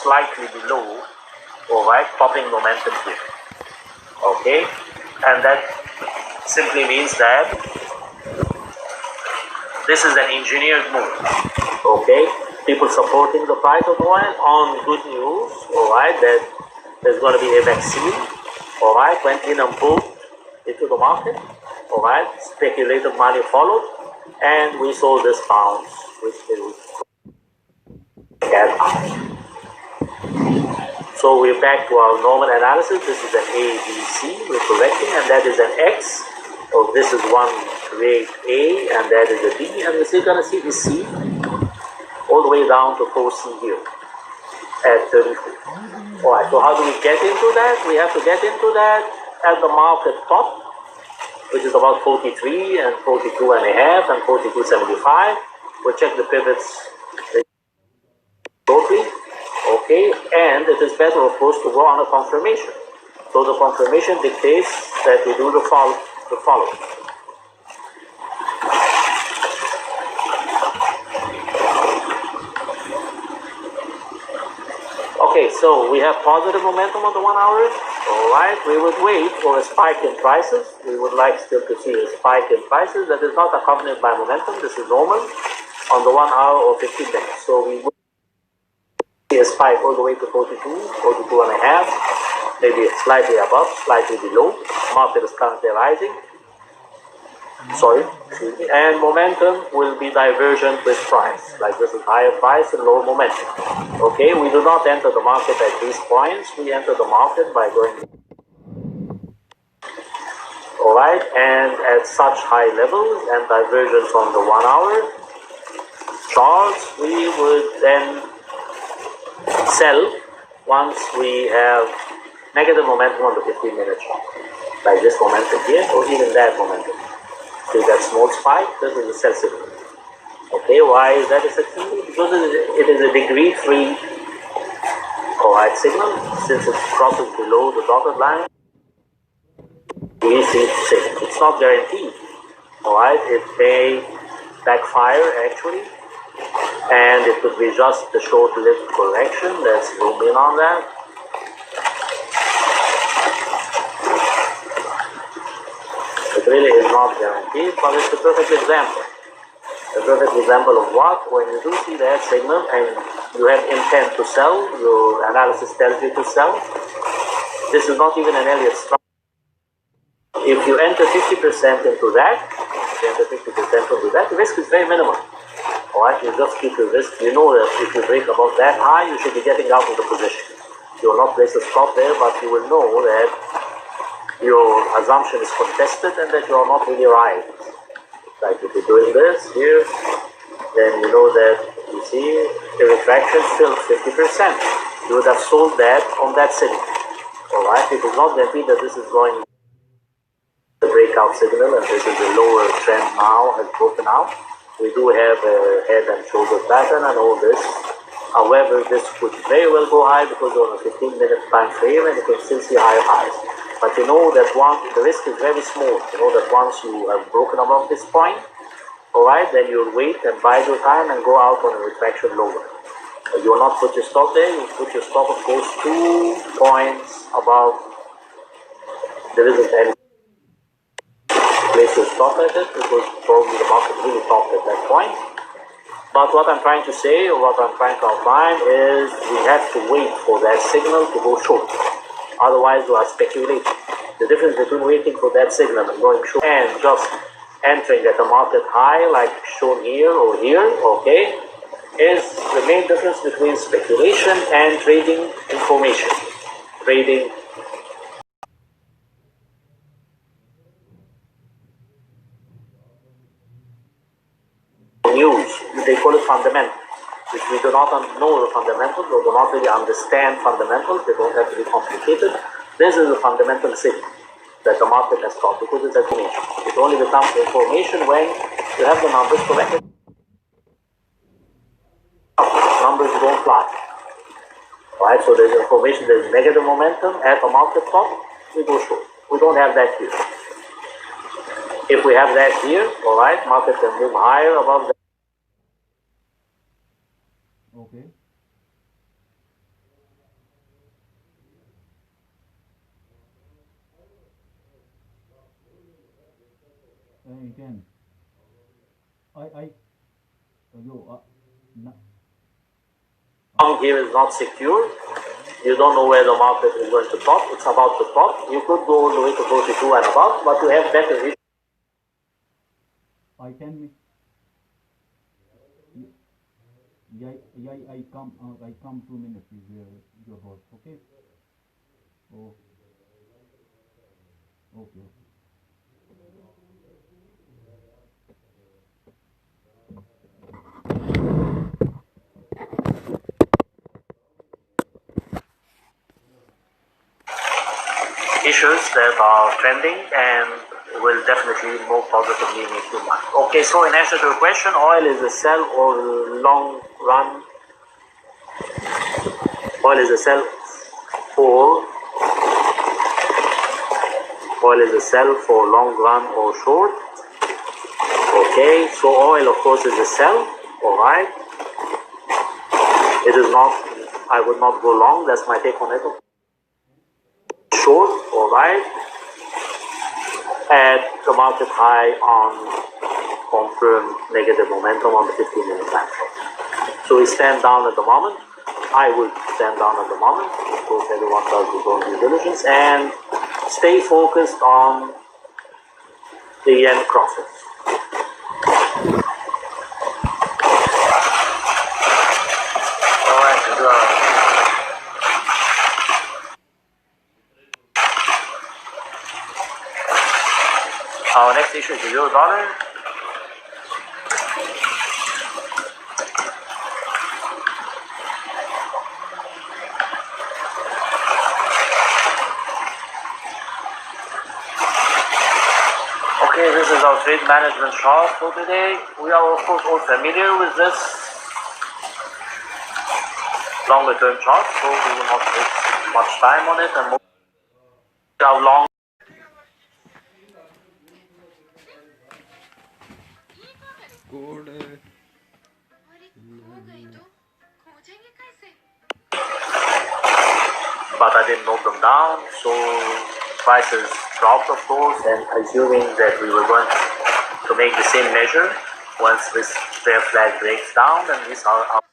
slightly below, all right, popping momentum here. Okay, and that simply means that this is an engineered move. Okay, people supporting the price of oil on good news, all right, that there's going to be a vaccine, all right, went in and pulled into the market, all right, speculative money followed, and we saw this bounce, which is so we're back to our normal analysis. This is an A, B, C, we're correcting, and that is an X. So this is one rate A, and that is a B, and we're still going to see the C all the way down to 4C here at 34. Alright, so how do we get into that? We have to get into that at the market top, which is about 43 and 42 and a half and 42.75. We'll check the pivots totally. Okay, and it is better, of course, to go on a confirmation. So the confirmation dictates that we do the following. Okay, so we have positive momentum on the 1 hour. All right, we would wait for a spike in prices. We would like still to see a spike in prices that is not accompanied by momentum. This is normal on the 1 hour or 15 minutes. So we would a spike all the way to 42 and a half, maybe slightly above, slightly below. Market is currently rising. And momentum will be divergent with price. Like this is higher price and lower momentum. Okay, we do not enter the market at these points. We enter the market by going. All right, and at such high levels and divergence on the 1 hour charts, we would then sell once we have negative momentum on the 15-minute chart, like this momentum here, or even that momentum. See that small spike? This is a sell signal. Okay, why is that a sell signal? Because it is a degree-free, alright, signal. Since it crosses below the dotted line, we see it's not guaranteed. Alright, it may backfire actually. And it could be just a short-lived correction. Let's zoom in on that. It really is not guaranteed, but it's a perfect example. A perfect example of what? When you do see that signal and you have intent to sell, your analysis tells you to sell. This is not even an Elliott structure. If you enter 50% into that, the risk is very minimal. Alright, you just keep your risk. You know that if you break above that high, you should be getting out of the position. You will not place a stop there, but you will know that your assumption is contested and that you are not really right. Like if you're doing this here, then you know that you see the retraction still 50%. You would have sold that on that signal. Alright, it is not guaranteed that this is going the breakout signal and this is a lower trend now has broken out. We do have a head and shoulder pattern and all this. However, this could very well go high because we're on a 15-minute time frame and you can still see higher highs. But you know that the risk is very small. You know that once you have broken above this point, alright, then you'll wait and bide your time and go out on a retraction lower. You will not put your stop there. You put your stop, of course, 2 points above. There isn't any place to stop at it because probably the market really topped at that point. But what I'm trying to say, or what I'm trying to outline, is we have to wait for that signal to go short. Otherwise, we are speculating. The difference between waiting for that signal and going short and just entering at a market high, like shown here or here, okay, is the main difference between speculation and trading information. Trading news, they call it fundamentals, which we do not know the fundamentals or do not really understand fundamentals. They don't have to be complicated. This is a fundamental signal that the market has got because it's information. It only becomes information when you have the numbers corrected. Numbers don't fly. Right? So there's information, there's negative momentum at the market top, we go short. We don't have that here. If we have that here, alright, market can move higher above that. Okay. again. Yo, Long here is not secure. You don't know where the market is going to top. It's about to top. You could go all the way to 42 and above, but you have better risk. I can. I come 2 minutes with your host. Okay. Oh. Okay. Issues that are trending and will definitely move positively in a few months. Okay, so in answer to your question, oil is a sell or long run. Oil is a sell for long run or short. Okay, so oil of course is a sell. All right. It is not. I would not go long. That's my take on it. Short, all right, at the market high on confirmed negative momentum on the 15-minute time frame. So we stand down at the moment. I will stand down at the moment. Of course, everyone does his own due diligence and stay focused on the yen crosses. All right, our next issue is the euro dollar. Okay, this is our trade management chart for today. We are of course all familiar with this longer term chart, so we will not waste much time on it and move how long. But I didn't note them down, so prices dropped of course, and assuming that we were going to make the same measure once this bear flag breaks down, and these are our